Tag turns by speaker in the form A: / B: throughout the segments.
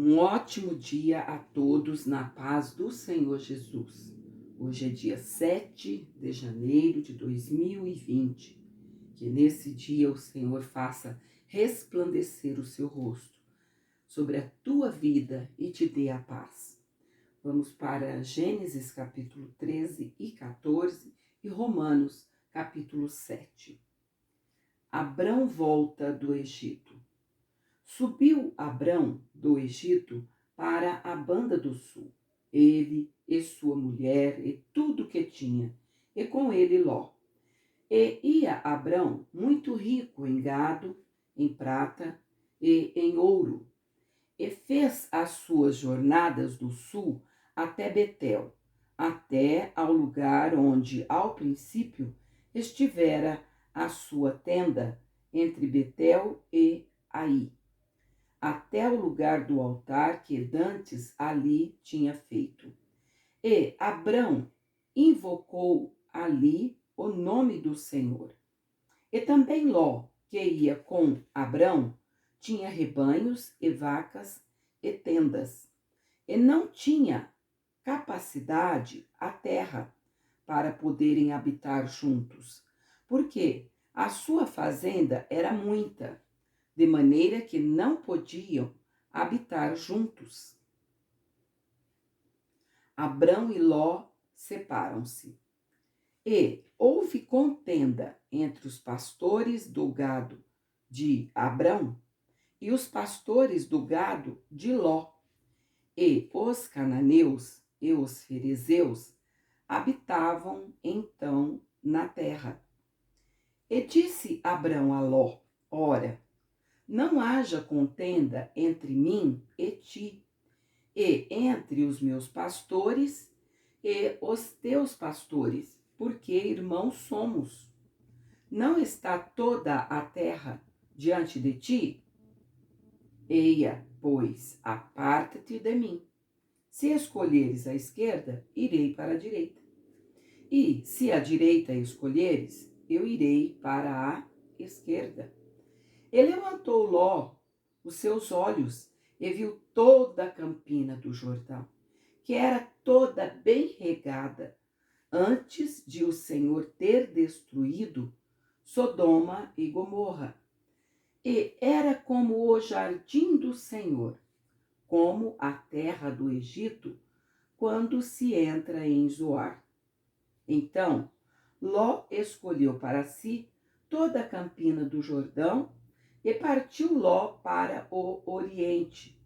A: Um ótimo dia a todos na paz do Senhor Jesus. Hoje é dia 7 de janeiro de 2020. Que nesse dia o Senhor faça resplandecer o seu rosto sobre a tua vida e te dê a paz. Vamos para Gênesis capítulo 13 e 14 e Romanos capítulo 7. Abrão volta do Egito. Subiu Abrão do Egito para a banda do sul, ele e sua mulher e tudo que tinha, e com ele Ló. E ia Abrão muito rico em gado, em prata e em ouro, e fez as suas jornadas do sul até Betel, até ao lugar onde ao princípio estivera a sua tenda, entre Betel e Ai, até o lugar do altar que dantes ali tinha feito. E Abrão invocou ali o nome do Senhor. E também Ló, que ia com Abrão, tinha rebanhos e vacas e tendas, e não tinha capacidade a terra para poderem habitar juntos, porque a sua fazenda era muita, de maneira que não podiam habitar juntos. Abrão e Ló separam-se. E houve contenda entre os pastores do gado de Abrão e os pastores do gado de Ló. E os cananeus e os ferezeus habitavam então na terra. E disse Abrão a Ló: Ora, não haja contenda entre mim e ti, e entre os meus pastores e os teus pastores, porque irmãos somos. Não está toda a terra diante de ti? Eia, pois, aparta-te de mim. Se escolheres a esquerda, irei para a direita. E se a direita escolheres, eu irei para a esquerda. E levantou Ló os seus olhos e viu toda a campina do Jordão, que era toda bem regada, antes de o Senhor ter destruído Sodoma e Gomorra. E era como o jardim do Senhor, como a terra do Egito, quando se entra em Zoar. Então, Ló escolheu para si toda a campina do Jordão e partiu Ló para o oriente,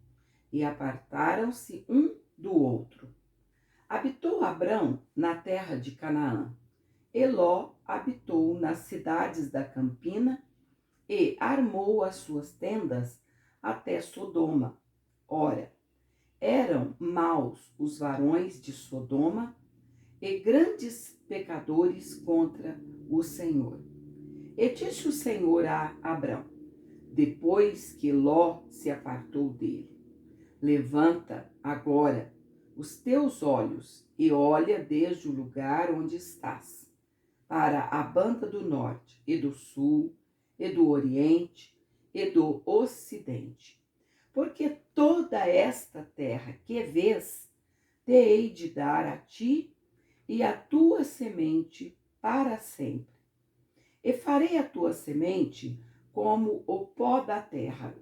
A: e apartaram-se um do outro. Habitou Abrão na terra de Canaã, e Ló habitou nas cidades da campina, e armou as suas tendas até Sodoma. Ora, eram maus os varões de Sodoma e grandes pecadores contra o Senhor. E disse o Senhor a Abrão, depois que Ló se apartou dele: Levanta agora os teus olhos e olha desde o lugar onde estás, para a banda do norte e do sul, e do oriente e do ocidente. Porque toda esta terra que vês, te hei de dar a ti e a tua semente para sempre. E farei a tua semente como o pó da terra,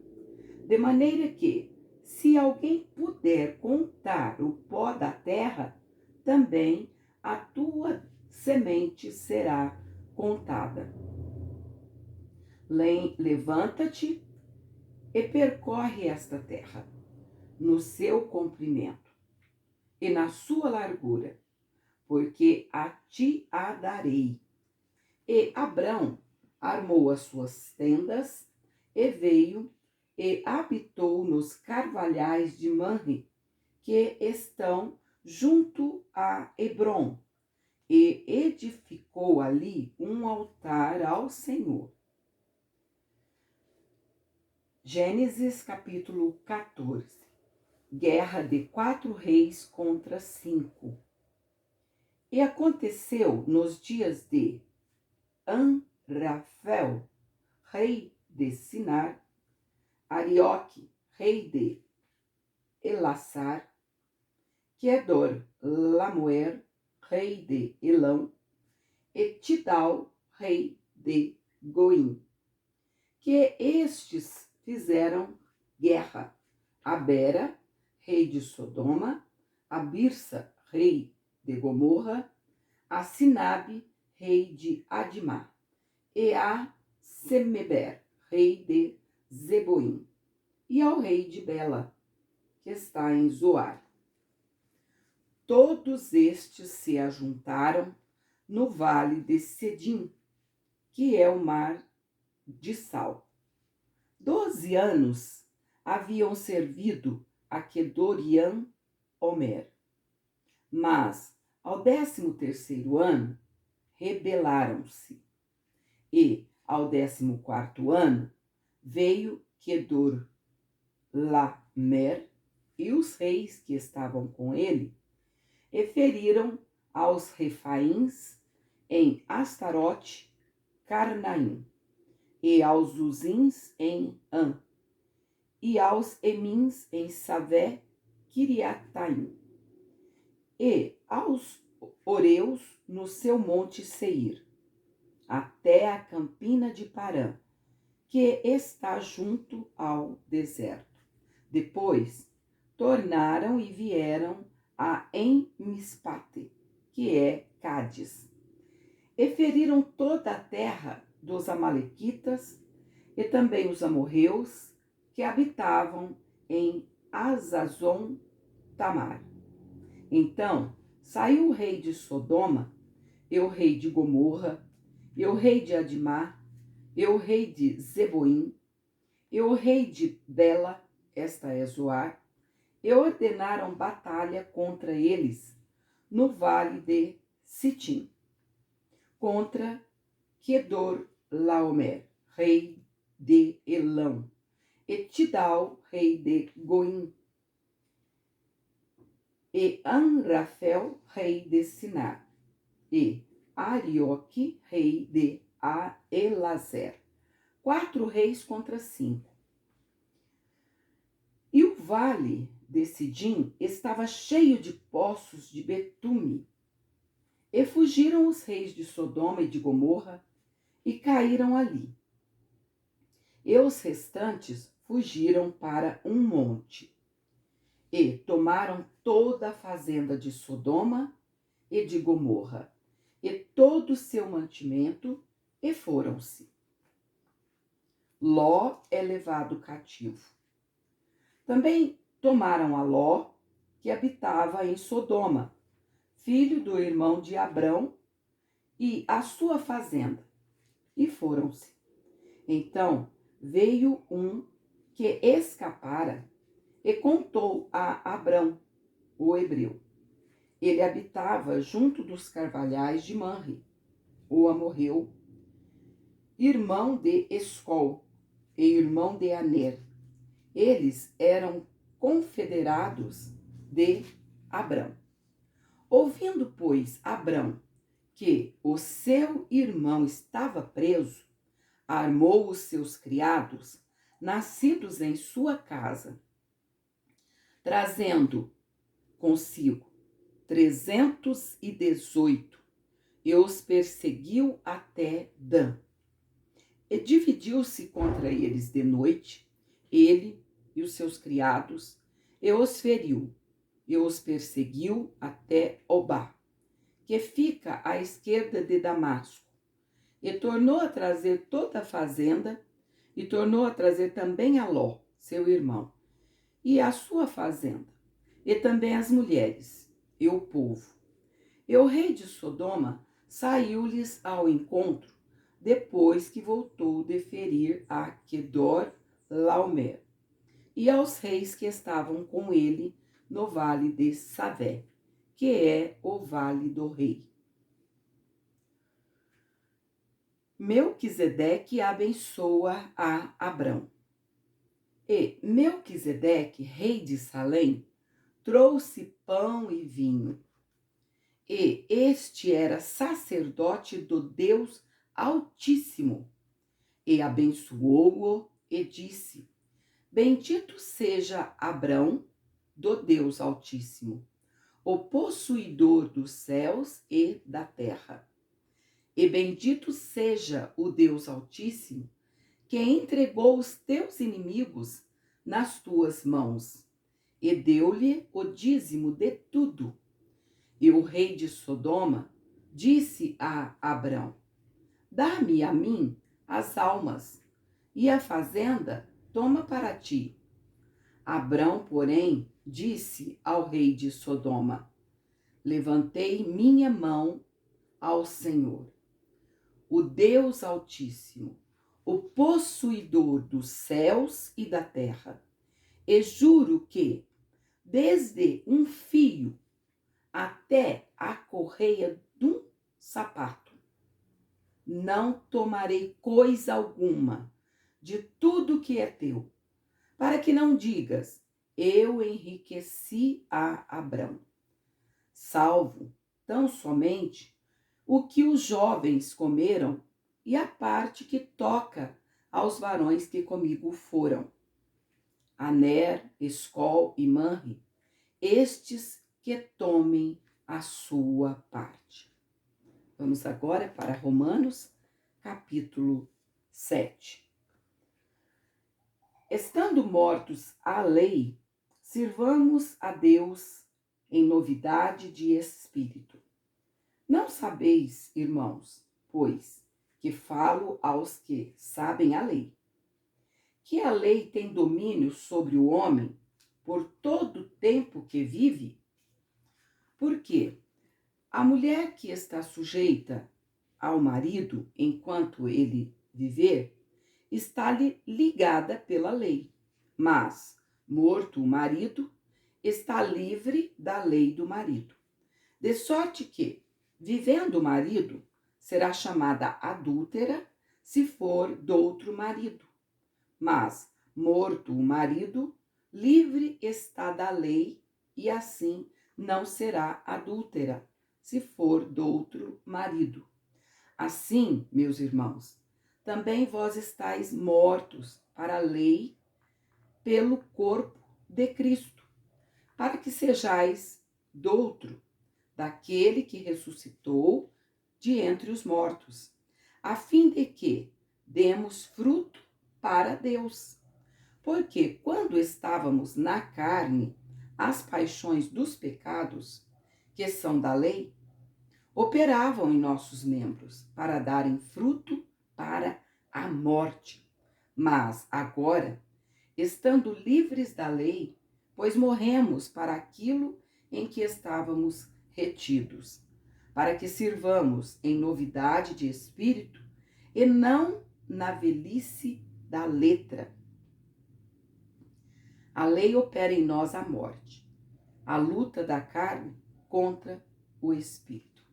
A: de maneira que, se alguém puder contar o pó da terra, também a tua semente será contada. Levanta-te e percorre esta terra, no seu comprimento e na sua largura, porque a ti a darei. E Abrão armou as suas tendas e veio e habitou nos carvalhais de Manre, que estão junto a Hebrom, e edificou ali um altar ao Senhor. Gênesis capítulo 14. Guerra de 4 reis contra 5. E aconteceu nos dias de Amrafel, rei de Sinar, Arioque, rei de Elassar, Quedor Lamoer, rei de Elão, e Tidal, rei de Goim, que estes fizeram guerra a Bera, rei de Sodoma, a Birsa, rei de Gomorra, a Sinabe, rei de Admá, e a Semeber, rei de Zeboim, e ao rei de Bela, que está em Zoar. Todos estes se ajuntaram no vale de Sedim, que é o mar de Sal. 12 anos haviam servido a Kedorian Homer, mas ao 13º ano rebelaram-se, e ao 14º ano veio Kedor Lamer e os reis que estavam com ele, e feriram aos Refaíns em Astarote, Carnaim, e aos Uzins em An, e aos Emins em Savé, Kiriataim, e aos Oreus no seu monte Seir, até a campina de Parã, que está junto ao deserto. Depois tornaram e vieram a Em-Mispate, que é Cádiz, e feriram toda a terra dos amalequitas e também os amorreus que habitavam em Azazon Tamar. Então saiu o rei de Sodoma, e o rei de Gomorra, e o rei de Admá, e o rei de Zeboim, e o rei de Bela, esta é Zoar, e ordenaram batalha contra eles no vale de Sitim, contra Quedor Laomer, rei de Elão, e Tidal, rei de Goim, e Anrafel, rei de Sinar, e Arioque, rei de Elazer. 4 reis contra 5. E o vale de Sidim estava cheio de poços de betume. E fugiram os reis de Sodoma e de Gomorra e caíram ali. E os restantes fugiram para um monte e tomaram toda a fazenda de Sodoma e de Gomorra e todo o seu mantimento e foram-se. Ló é levado cativo. Também tomaram a Ló, que habitava em Sodoma, filho do irmão de Abrão, e a sua fazenda, e foram-se. Então veio um que escapara e contou a Abrão, o hebreu. Ele habitava junto dos carvalhais de Manre, o amorreu, irmão de Escol e irmão de Aner. Eles eram confederados de Abrão. Ouvindo, pois, Abrão que o seu irmão estava preso, armou os seus criados, nascidos em sua casa, trazendo consigo 318, e os perseguiu até Dan. E dividiu-se contra eles de noite, ele e os seus criados, e os feriu, e os perseguiu até Obá, que fica à esquerda de Damasco, e tornou a trazer toda a fazenda, e tornou a trazer também a Ló, seu irmão, e a sua fazenda, e também as mulheres, e o povo. E o rei de Sodoma saiu-lhes ao encontro, depois que voltou de ferir a Quedor Laomer, e aos reis que estavam com ele no vale de Savé, que é o vale do rei. Melquisedeque abençoa a Abrão. E Melquisedeque, rei de Salém, trouxe pão e vinho. E este era sacerdote do Deus Altíssimo. E abençoou-o e disse: Bendito seja Abrão do Deus Altíssimo, o possuidor dos céus e da terra. E bendito seja o Deus Altíssimo, que entregou os teus inimigos nas tuas mãos, e deu-lhe o dízimo de tudo. E o rei de Sodoma disse a Abrão: dá-me a mim as almas, e a fazenda toma para ti. Abrão, porém, disse ao rei de Sodoma: levantei minha mão ao Senhor, o Deus Altíssimo, o possuidor dos céus e da terra, e juro que, desde um fio até a correia de um sapato, não tomarei coisa alguma de tudo que é teu, para que não digas: eu enriqueci a Abrão, salvo tão somente o que os jovens comeram e a parte que toca aos varões que comigo foram, Aner, Escol e Manre, estes que tomem a sua parte. Vamos agora para Romanos, capítulo 7. Estando mortos à lei, sirvamos a Deus em novidade de espírito. Não sabeis, irmãos, pois, que falo aos que sabem a lei, que a lei tem domínio sobre o homem por todo o tempo que vive? Porque a mulher que está sujeita ao marido enquanto ele viver, está-lhe ligada pela lei, mas, morto o marido, está livre da lei do marido. De sorte que, vivendo o marido, será chamada adúltera se for doutro marido. Mas, morto o marido, livre está da lei, e assim não será adúltera se for doutro marido. Assim, meus irmãos, também vós estáis mortos para a lei pelo corpo de Cristo, para que sejais doutro daquele que ressuscitou de entre os mortos, a fim de que demos fruto para Deus. Porque quando estávamos na carne, as paixões dos pecados, que são da lei, operavam em nossos membros para darem fruto para a morte. Mas agora, estando livres da lei, pois morremos para aquilo em que estávamos retidos, para que sirvamos em novidade de espírito e não na velhice da letra. A lei opera em nós a morte, a luta da carne contra o espírito.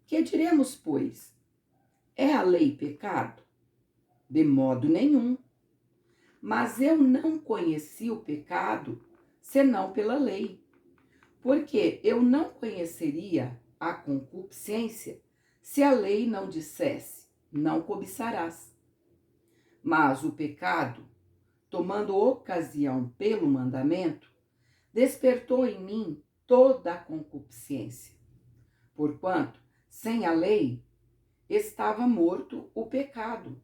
A: Que diremos, pois? É a lei pecado? De modo nenhum. Mas eu não conheci o pecado senão pela lei, porque eu não conheceria a concupiscência se a lei não dissesse: não cobiçarás. Mas o pecado, tomando ocasião pelo mandamento, despertou em mim toda a concupiscência. Porquanto, sem a lei, estava morto o pecado.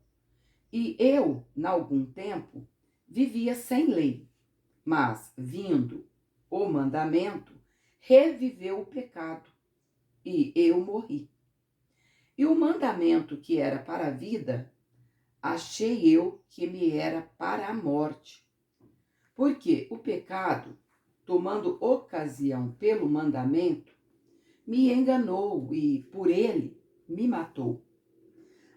A: E eu, na algum tempo, vivia sem lei. Mas, vindo o mandamento, reviveu o pecado. E eu morri. E o mandamento que era para a vida, achei eu que me era para a morte. Porque o pecado, tomando ocasião pelo mandamento, me enganou e, por ele, me matou.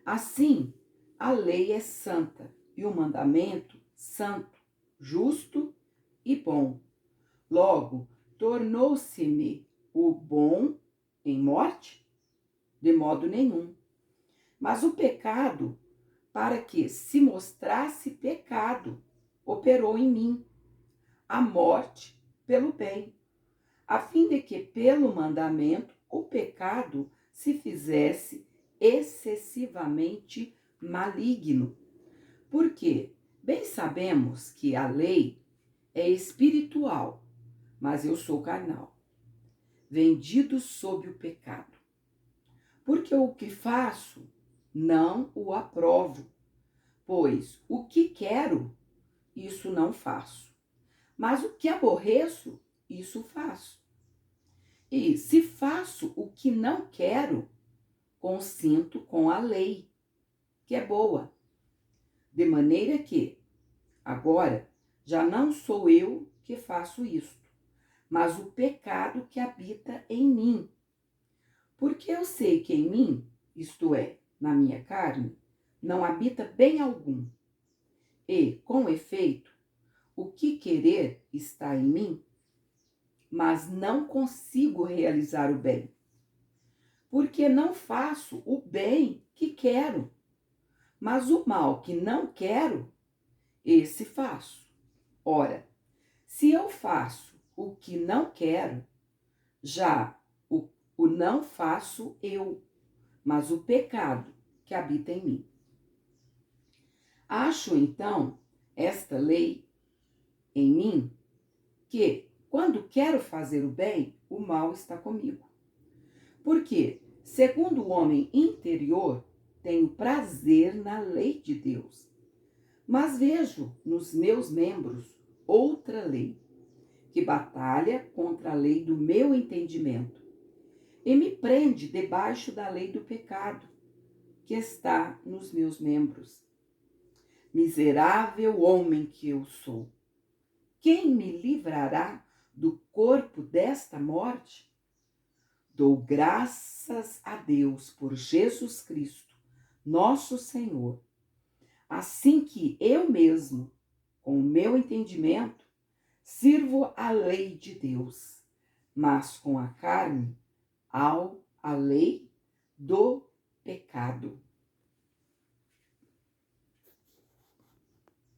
A: Assim, a lei é santa e o mandamento santo, justo e bom. Logo, tornou-se-me o bom em morte? De modo nenhum. Mas o pecado, para que se mostrasse pecado, operou em mim a morte pelo bem, a fim de que pelo mandamento o pecado se fizesse excessivamente maligno. Porque bem sabemos que a lei é espiritual, mas eu sou carnal, vendido sob o pecado. Porque o que faço, não o aprovo, pois o que quero, isso não faço, mas o que aborreço, isso faço. E se faço o que não quero, consinto com a lei, que é boa. De maneira que, agora, já não sou eu que faço isto, mas o pecado que habita em mim. Porque eu sei que em mim, isto é, na minha carne, não habita bem algum. E, com efeito, o que querer está em mim, mas não consigo realizar o bem. Porque não faço o bem que quero, mas o mal que não quero, esse faço. Ora, se eu faço o que não quero, já o não faço eu, mas o pecado que habita em mim. Acho, então, esta lei em mim, que, quando quero fazer o bem, o mal está comigo. Porque, segundo o homem interior, tenho prazer na lei de Deus, mas vejo nos meus membros outra lei, que batalha contra a lei do meu entendimento e me prende debaixo da lei do pecado, que está nos meus membros. Miserável homem que eu sou! Quem me livrará do corpo desta morte? Dou graças a Deus por Jesus Cristo, nosso Senhor. Assim que eu mesmo, com o meu entendimento, sirvo a lei de Deus, mas com a carne, a lei do pecado.